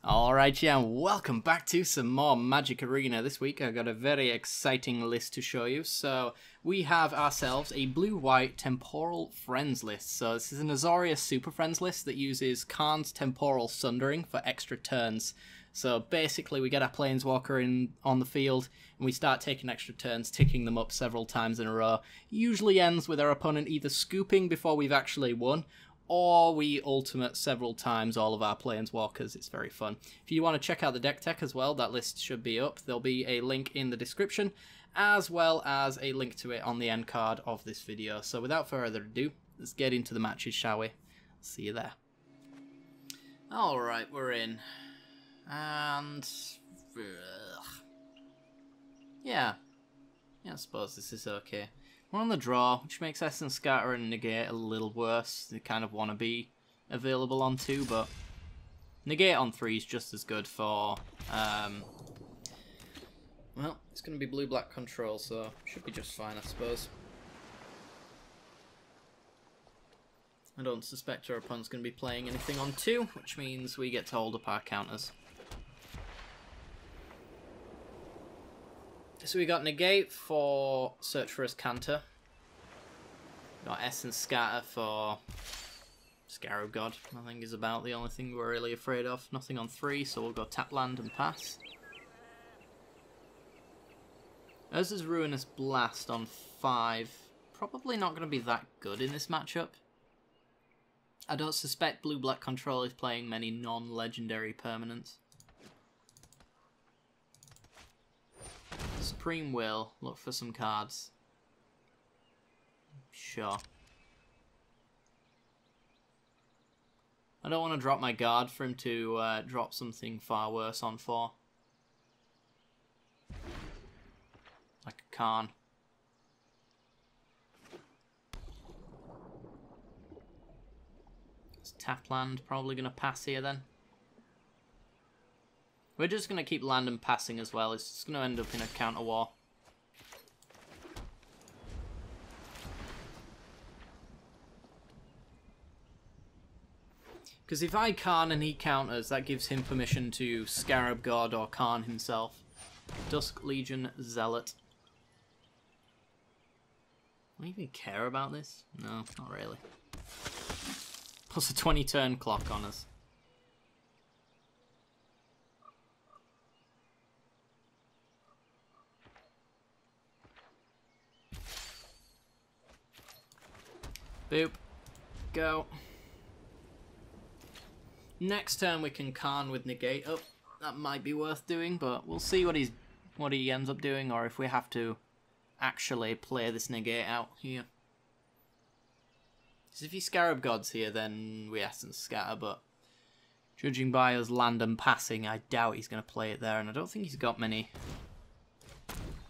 Alright, yeah, and welcome back to some more Magic Arena. This week I've got a very exciting list to show you. So we have ourselves a blue-white Temporal Friends list. So this is an Azorius Super Friends list that uses Karn's Temporal Sundering for extra turns. So basically we get our Planeswalker on the field and we start taking extra turns, ticking them up several times in a row. Usually ends with our opponent either scooping before we've actually won, or we ultimate several times all of our Planeswalkers. It's very fun. If you want to check out the deck tech as well, that list should be up. There'll be a link in the description, as well as a link to it on the end card of this video. So without further ado, let's get into the matches, shall we? See you there. Alright, we're in. And... yeah, I suppose this is okay. We're on the draw, which makes Essence Scatter and Negate a little worse. They kind of want to be available on 2, but Negate on 3 is just as good for... well, it's going to be blue-black control, so should be just fine, I suppose. I don't suspect our opponent's going to be playing anything on 2, which means we get to hold up our counters. So we got Negate for Search for Azcanta. Got Essence Scatter for Scarab God, I think is about the only thing we're really afraid of. Nothing on 3, so we'll go tap land and pass. As is Ruinous Blast on 5. Probably not going to be that good in this matchup. I don't suspect blue-black control is playing many non-legendary permanents. Supreme Will, look for some cards. Sure. I don't want to drop my guard for him to drop something far worse on 4. Like a Karn. It's tap land, probably going to pass here then. We're just going to keep land and passing as well. It's just going to end up in a counter war. Because if I Karn and he counters, that gives him permission to Scarab God or Karn himself. Dusk Legion Zealot. Do I even care about this? No, not really. Plus a 20 turn clock on us. Boop. Go. Next turn we can Karn with Negate up. That might be worth doing, but we'll see what he ends up doing, or if we have to actually play this Negate out here. Because if he Scarab Gods here, then we Essence Scatter, but judging by us land and passing, I doubt he's going to play it there, and I don't think he's got many.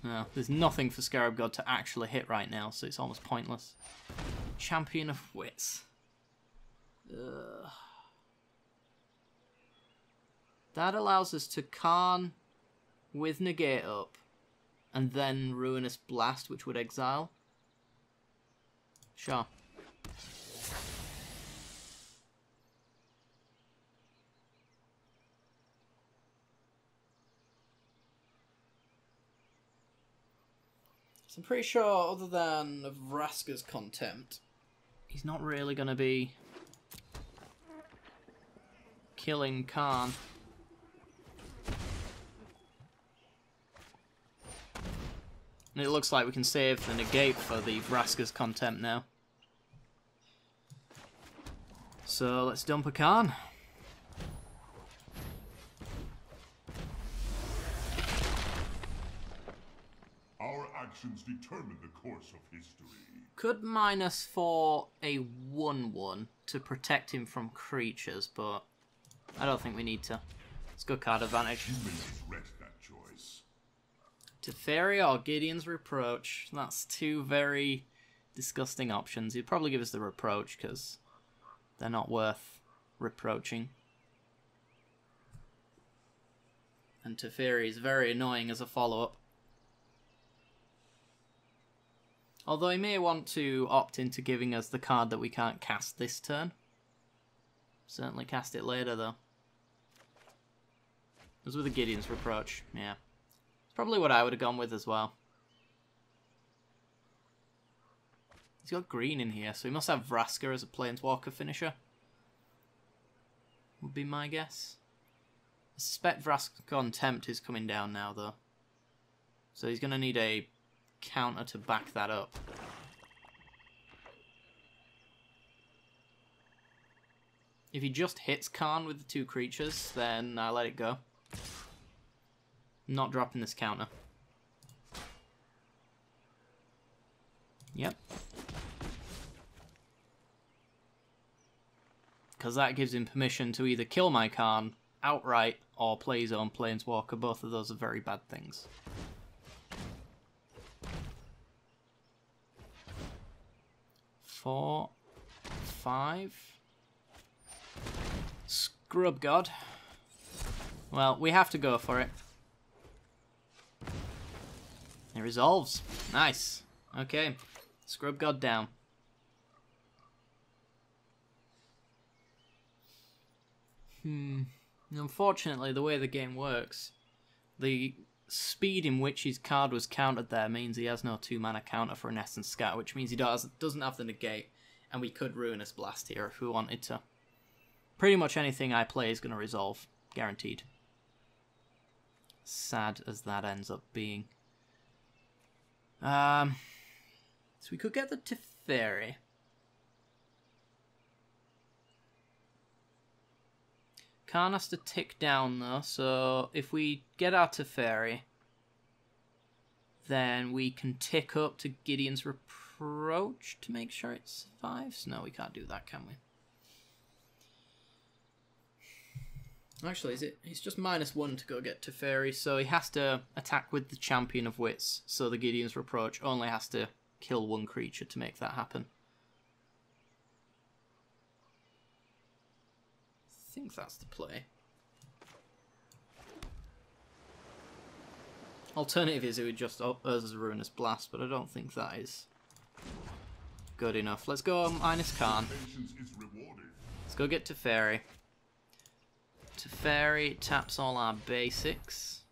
No, there's nothing for Scarab God to actually hit right now, so it's almost pointless. Champion of Wits. Ugh. That allows us to Karn with Negate up, and then Ruinous Blast, which would exile. Sure. So I'm pretty sure, other than Vraska's Contempt, he's not really going to be killing Karn. And it looks like we can save the Negate for the Vraska's Contempt now. So let's dump a Karn. Our actions determine the course of history. Could -4 a 1/1 to protect him from creatures, but I don't think we need to. Let's go card advantage. You may regret that choice. Teferi or Gideon's Reproach. That's two very disgusting options. He'd probably give us the Reproach because they're not worth reproaching. And Teferi is very annoying as a follow-up. Although he may want to opt into giving us the card that we can't cast this turn. Certainly cast it later, though. was with the Gideon's Reproach. Yeah. It's probably what I would have gone with as well. He's got green in here, so he must have Vraska as a Planeswalker finisher. Would be my guess. I suspect Vraska Contempt is coming down now, though. So he's going to need a counter to back that up. If he just hits Karn with the 2 creatures, then I let it go. I'm not dropping this counter. Yep. Because that gives him permission to either kill my Karn outright or play his own Planeswalker. Both of those are very bad things. Four, 5. Scrub God. Well, we have to go for it. It resolves. Nice. Okay. Scrub God down. Unfortunately, the way the game works, the speed in which his card was countered there means he has no 2-mana counter for an Essence Scatter, which means he doesn't have the negate, and we could Ruinous Blast here if we wanted to. Pretty much anything I play is going to resolve. Guaranteed. Sad as that ends up being. So we could get the Teferi. Karn has to tick down though, so if we get our Teferi, then we can tick up to Gideon's Reproach to make sure it survives. No, we can't do that, can we? Actually, it's just -1 to go get Teferi, so he has to attack with the Champion of Wits, so the Gideon's Reproach only has to kill 1 creature to make that happen. I think that's the play. Alternative is it would just us as a Ruinous Blast, but I don't think that is good enough. Let's go minus Karn. Let's go get Teferi. Teferi taps all our basics.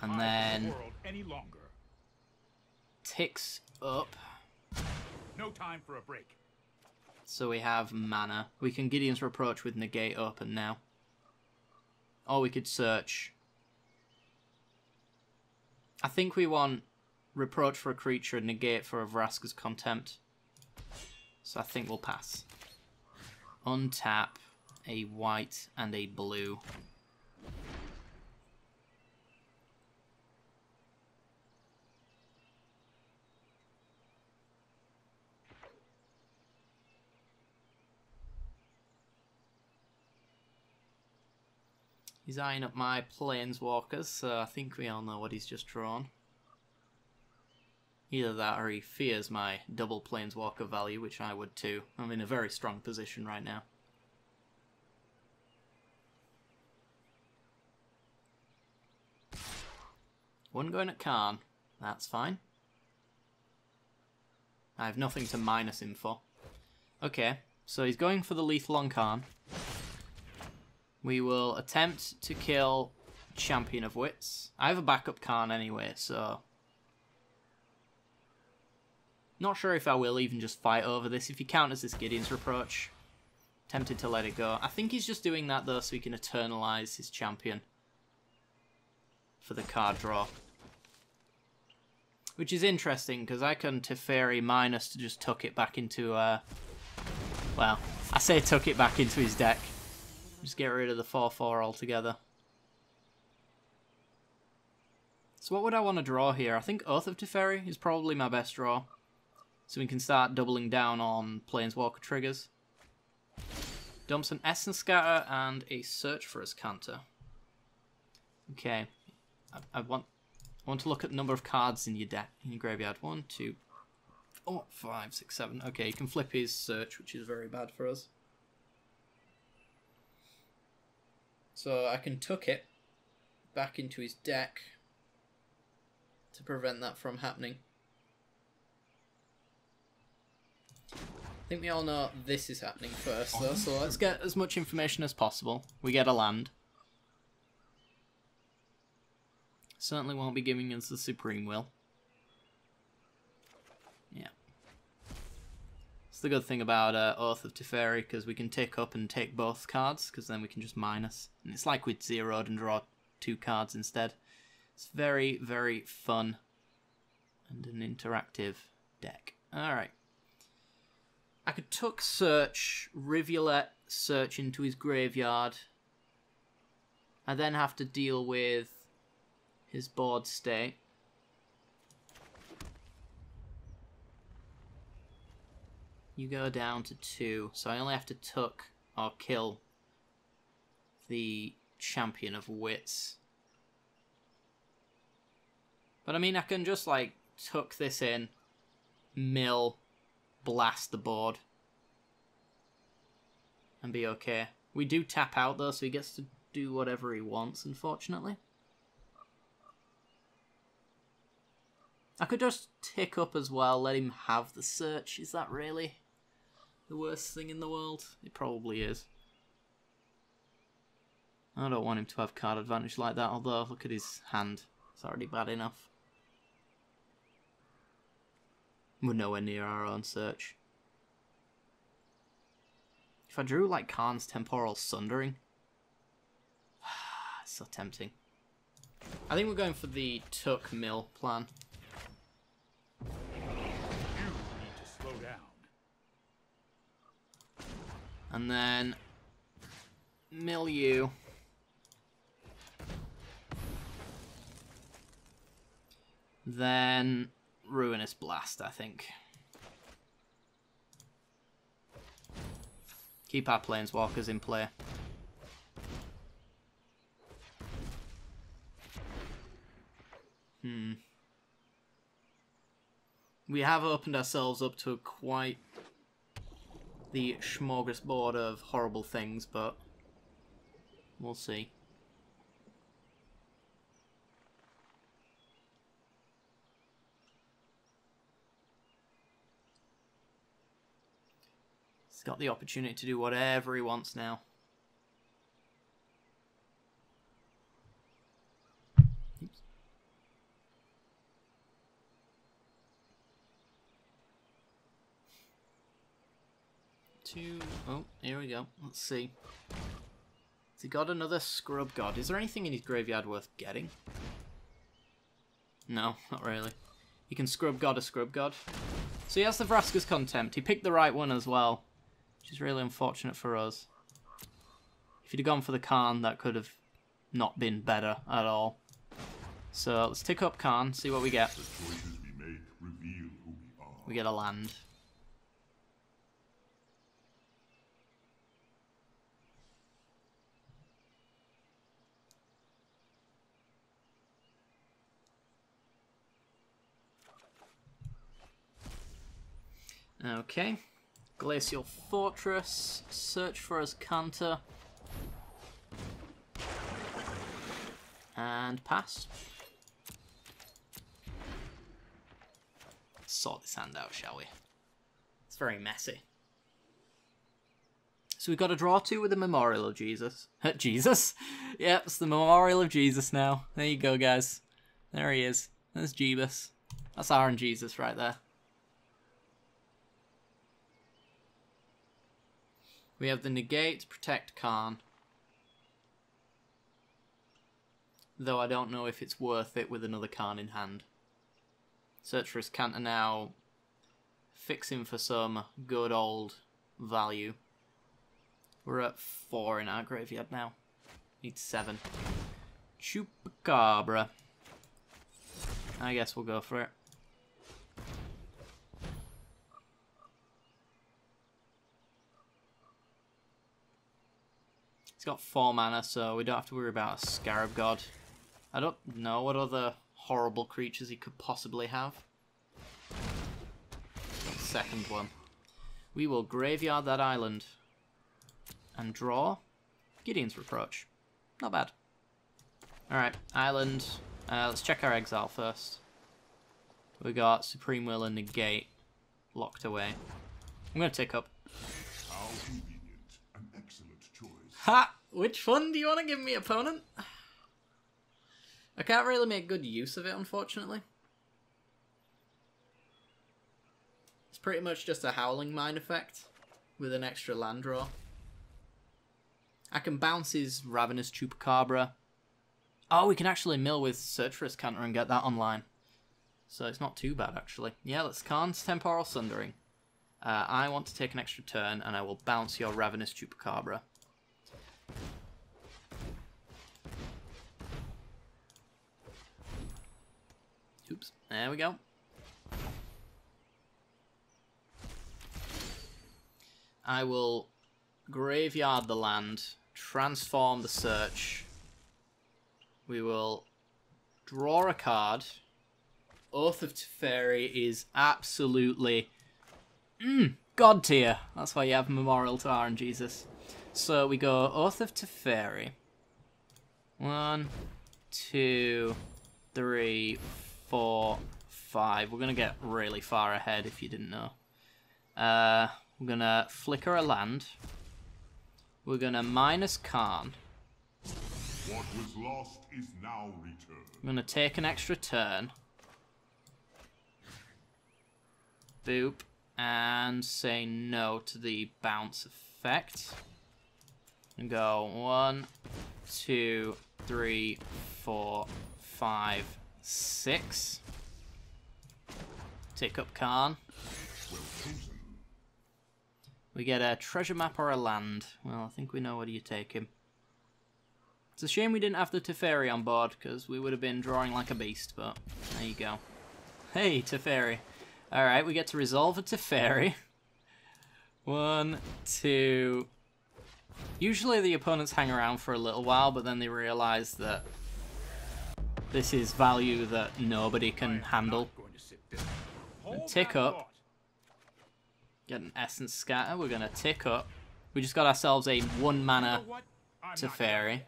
And then any longer. Ticks up. No time for a break. So we have mana. We can Gideon's Reproach with negate open now. Or we could search. I think we want Reproach for a creature and negate for a Vraska's Contempt. So I think we'll pass. Untap a white and a blue. He's eyeing up my Planeswalkers, so I think we all know what he's just drawn. Either that or he fears my double Planeswalker value, which I would too. I'm in a very strong position right now. One going at Karn. That's fine. I have nothing to minus him for. Okay, so he's going for the lethal on Karn. We will attempt to kill Champion of Wits. I have a backup Karn anyway, so... Not sure if I will even just fight over this. If he counters this Gideon's Reproach, tempted to let it go. I think he's just doing that though so he can eternalize his champion for the card draw. Which is interesting because I can Teferi minus to just tuck it back into... well, I say tuck it back into his deck. Just get rid of the 4/4 altogether. So what would I want to draw here? I think Oath of Teferi is probably my best draw. So we can start doubling down on Planeswalker triggers. Dumps an Essence Scatter and a Search for Azcanta. Okay. I want to look at the number of cards in your deck, in your graveyard. 1, 2, 4, 5, 6, 7. Okay, you can flip his Search, which is very bad for us. So I can tuck it back into his deck to prevent that from happening. I think we all know this is happening first, though, so let's get as much information as possible. We get a land. Certainly won't be giving us the Supreme Will. Yeah. It's the good thing about Oath of Teferi, because we can take up and take both cards, because then we can just minus. And it's like we'd zeroed and draw 2 cards instead. It's very, very fun and an interactive deck. Alright. I could tuck Search, Rivulet, Search into his graveyard. I then have to deal with his board state. You go down to 2, so I only have to tuck or kill the Champion of Wits. But I mean, I can just like tuck this in, mill, blast the board, and be okay. We do tap out though, so he gets to do whatever he wants, unfortunately. I could just tick up as well, let him have the Search. Is that really the worst thing in the world? It probably is. I don't want him to have card advantage like that, although look at his hand. It's already bad enough. We're nowhere near our own Search. If I drew like Khan's Temporal Sundering, it's so tempting. I think we're going for the tuck mill plan. You need to slow down. And then mill you. Then Ruinous Blast, I think. Keep our Planeswalkers in play. We have opened ourselves up to quite the smorgasbord of horrible things, but we'll see. He's got the opportunity to do whatever he wants now. Oops. Oh, here we go. Let's see. Has he got another Scrub God? Is there anything in his graveyard worth getting? No, not really. He can Scrub God a Scrub God. So he has the Vraska's Contempt. He picked the right one as well, which is really unfortunate for us. If he'd have gone for the Khan, that could have not been better at all. So let's tick up Khan, see what we get. The choices we make reveal who we are. We get a land. Okay. Glacial Fortress. Search for his counter. And pass. Sort this hand out, shall we? It's very messy. So we've got a draw 2 with the Memorial of Jesus. Jesus? Yep, it's the Memorial of Jesus now. There you go, guys. There he is. There's Jeebus. That's Aaron Jesus right there. We have the Negate to protect Khan. Though I don't know if it's worth it with another Khan in hand. Search for his counter now. Fix him for some good old value. We're at 4 in our graveyard now. Need 7. Chupacabra. I guess we'll go for it. He's got 4 mana, so we don't have to worry about a Scarab God. I don't know what other horrible creatures he could possibly have. Second one. We will graveyard that island. And draw Gideon's Reproach. Not bad. Alright, island. Let's check our exile first. We got Supreme Will and Negate locked away. I'm going to take up. How convenient. An excellent choice. Ha! Which one do you want to give me, opponent? I can't really make good use of it, unfortunately. It's pretty much just a Howling Mine effect with an extra land draw. I can bounce his Ravenous Chupacabra. Oh, we can actually mill with Search for his counter and get that online. So it's not too bad, actually. Yeah, let's Khan's Temporal Sundering. I want to take an extra turn, and I will bounce your Ravenous Chupacabra. Oops, there we go. I will graveyard the land, transform the search. We will draw a card. Oath of Teferi is absolutely god tier. That's why you have Memorial to RNGesus. So we go Oath of Teferi. 1, 2, 3, 4, 5. We're going to get really far ahead if you didn't know. We're going to flicker a land. We're going to minus Khan. What was lost is now returned. I'm going to take an extra turn. Boop. And say no to the bounce effect. And go 1, 2, 3, 4, 5, 6. Take up Khan. Well chosen. We get a treasure map or a land. Well, I think we know where you take him. It's a shame we didn't have the Teferi on board, because we would have been drawing like a beast, but there you go. Hey, Teferi. Alright, we get to resolve a Teferi. 1, 2... Usually the opponents hang around for a little while, but then they realise that this is value that nobody can handle. And tick up. Get an Essence Scatter. We're going to tick up. We just got ourselves a 1 mana Teferi.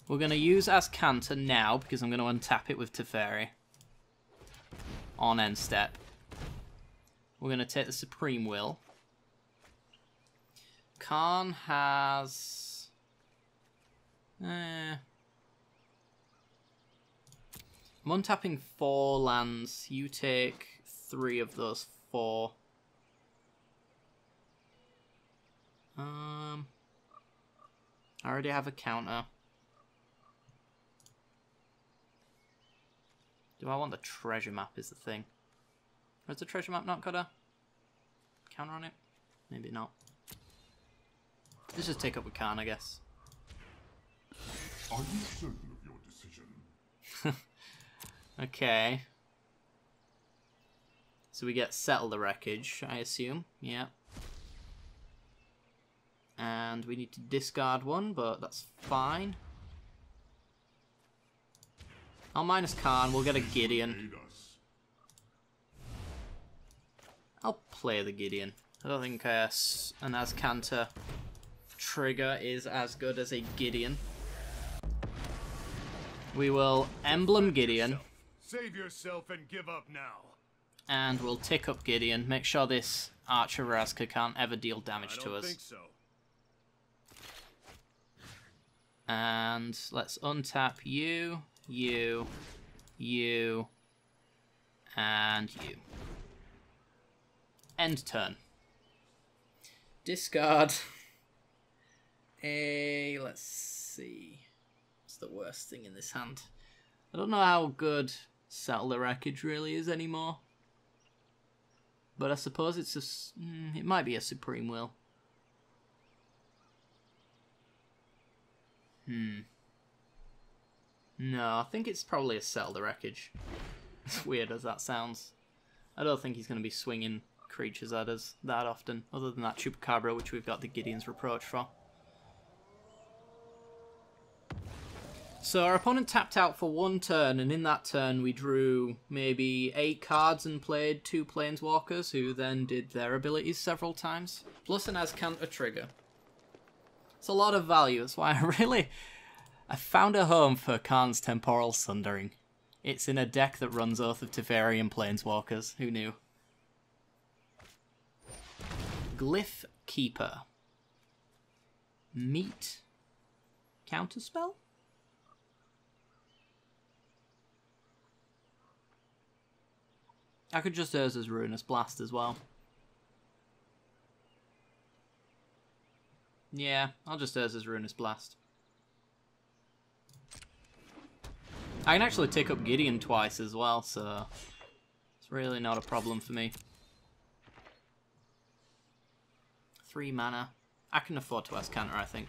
We're going to use Azcanta now, because I'm going to untap it with Teferi. On end step. We're going to take the Supreme Will. Khan has... I'm untapping 4 lands. You take 3 of those 4. I already have a counter. Do I want the treasure map is the thing? Has the treasure map not got a counter on it? Maybe not. Let's just take up with Khan, I guess. Are you certain of your decision? Okay. So we get Settle the Wreckage, I assume. Yeah. And we need to discard 1, but that's fine. I'll minus Khan, we'll get a Gideon. I'll play the Gideon. I don't think an Azcanta trigger is as good as a Gideon. We will Emblem Gideon. Save yourself and give up now. And we'll tick up Gideon. Make sure this Archer Razka can't ever deal damage to us. I don't think so. And let's untap you, you, and you. End turn. Discard. Let's see. What's the worst thing in this hand? I don't know how good Settle the Wreckage really is anymore. But I suppose it's it might be a Supreme Will. No, I think it's probably a Settle the Wreckage. As weird as that sounds. I don't think he's going to be swinging creatures at us that often, other than that Chupacabra, which we've got the Gideon's Reproach for. So our opponent tapped out for 1 turn, and in that turn we drew maybe 8 cards and played 2 Planeswalkers, who then did their abilities several times. Plus an Azcanta trigger. It's a lot of value, that's why I found a home for Khan's Temporal Sundering. It's in a deck that runs Oath of Teferi and Planeswalkers, who knew? Glyph Keeper. Meat. Counterspell? I could just Urza's Ruinous Blast as well. Yeah, I'll just Urza's Ruinous Blast. I can actually take up Gideon twice as well, so it's really not a problem for me. 3 mana. I can afford to ask counter, I think.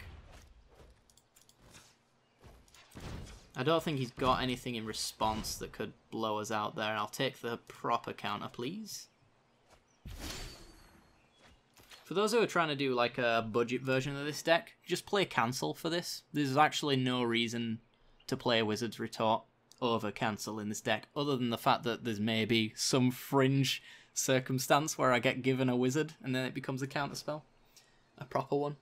I don't think he's got anything in response that could blow us out there. I'll take the proper counter, please. For those who are trying to do like a budget version of this deck, just play Cancel for this. There's actually no reason to play Wizard's Retort over Cancel in this deck, other than the fact that there's maybe some fringe circumstance where I get given a wizard and then it becomes a counterspell. A proper one.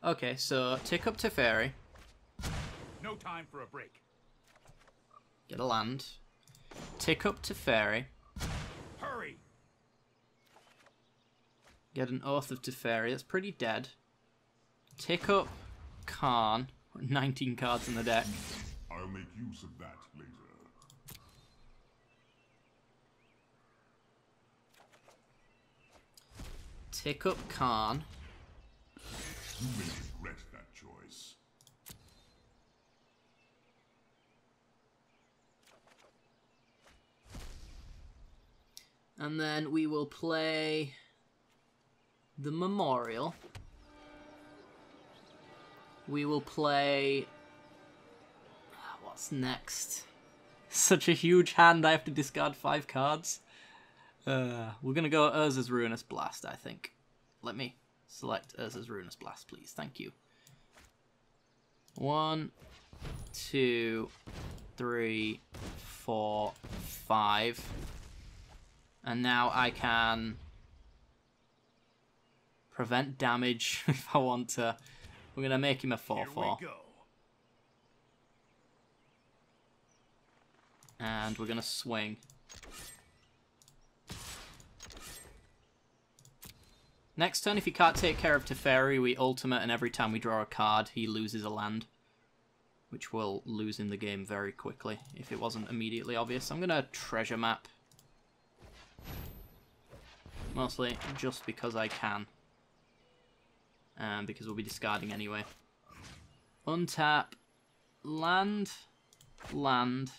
Okay, so tick up Teferi. No time for a break. Get a land. Tick up Teferi. Hurry! Get an Oath of Teferi. That's pretty dead. Tick up Khan. 19 cards in the deck. I'll make use of that later. Tick up Khan. You may regret that choice. And then we will play the Memorial. We will play... What's next? Such a huge hand, I have to discard 5 cards. We're going to go Urza's Ruinous Blast, I think. Let me select Urza's Ruinous Blast, please. Thank you. 1, 2, 3, 4, 5. And now I can prevent damage if I want to. We're going to make him a 4/4. And we're going to swing. Next turn, if he can't take care of Teferi, we ultimate, and every time we draw a card, he loses a land. Which will lose him the game very quickly, if it wasn't immediately obvious. I'm going to treasure map. Mostly just because I can. And because we'll be discarding anyway. Untap. Land. Land.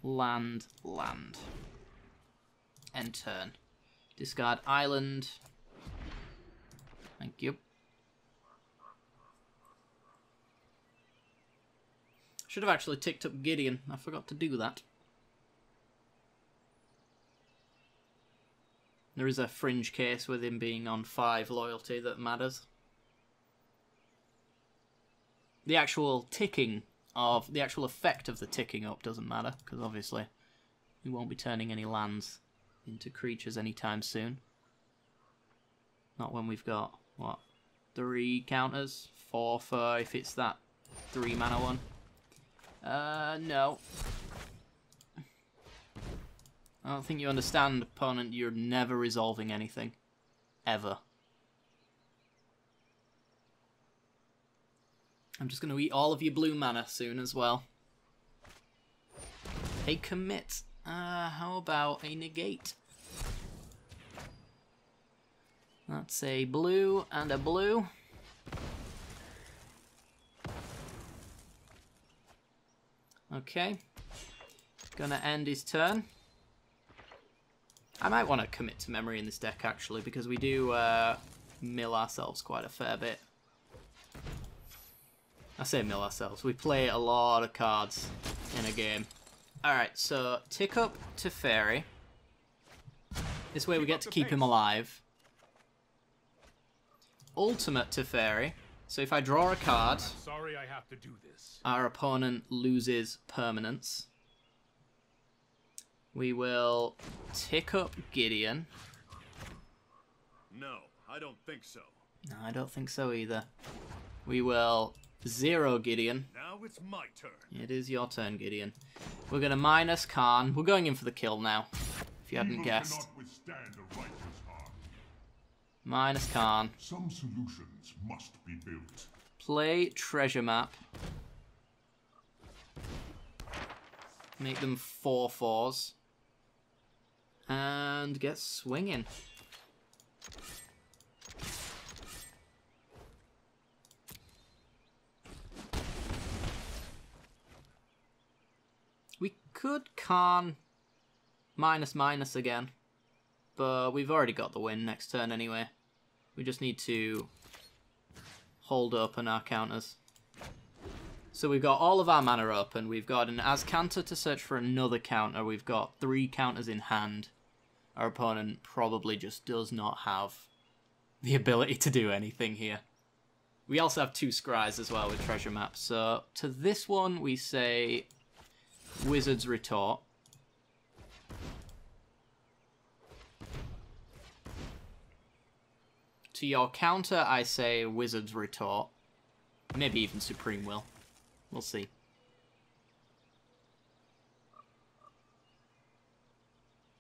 Land. Land. End turn. Discard island. Thank you. Should have actually ticked up Gideon. I forgot to do that. There is a fringe case with him being on 5 loyalty that matters. The actual ticking of... the actual effect of the ticking up doesn't matter, because obviously we won't be turning any lands into creatures anytime soon. Not when we've got, what, 3 counters? 4 for if it's that 3 mana one. No. I don't think you understand, opponent. You're never resolving anything. Ever. I'm just going to eat all of your blue mana soon as well. A commit. How about a negate? That's a blue and a blue. Okay. Gonna end his turn. I might want to commit to memory in this deck, actually, because we do mill ourselves quite a fair bit. I say mill ourselves. We play a lot of cards in a game. Alright, so tick up Teferi. This way we get to keep him alive. Ultimate Teferi. So if I draw a card, Sorry I have to do this. Our opponent loses permanence. We will tick up Gideon. No, I don't think so. No, I don't think so either. We will 0 Gideon. Now it's my turn. It is your turn, Gideon. We're going to minus Khan. We're going in for the kill now, if you hadn't Evil guessed. cannot withstand a righteous heart. Minus Khan. Some solutions must be built. Play treasure map. Make them 4/4s. And get swinging. We could Khan minus again. But we've already got the win next turn anyway. We just need to hold open our counters. So we've got all of our mana open. We've got an Azcanta to search for another counter. We've got 3 counters in hand. Our opponent probably just does not have the ability to do anything here. We also have 2 scries as well with treasure maps. So to this one we say Wizard's Retort. To your counter, I say Wizard's Retort. Maybe even Supreme Will. We'll see.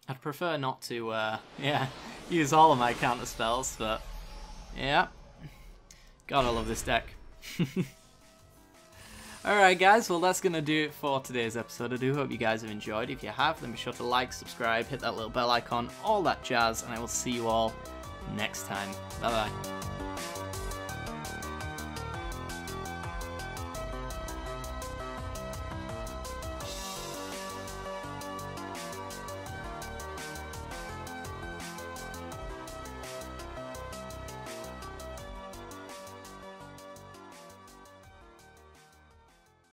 I'd prefer not to, yeah, use all of my counter spells, but yeah. Gotta love this deck. Alright guys, well that's going to do it for today's episode. I do hope you guys have enjoyed. If you have, then be sure to like, subscribe, hit that little bell icon, all that jazz, and I will see you all next time. Bye bye.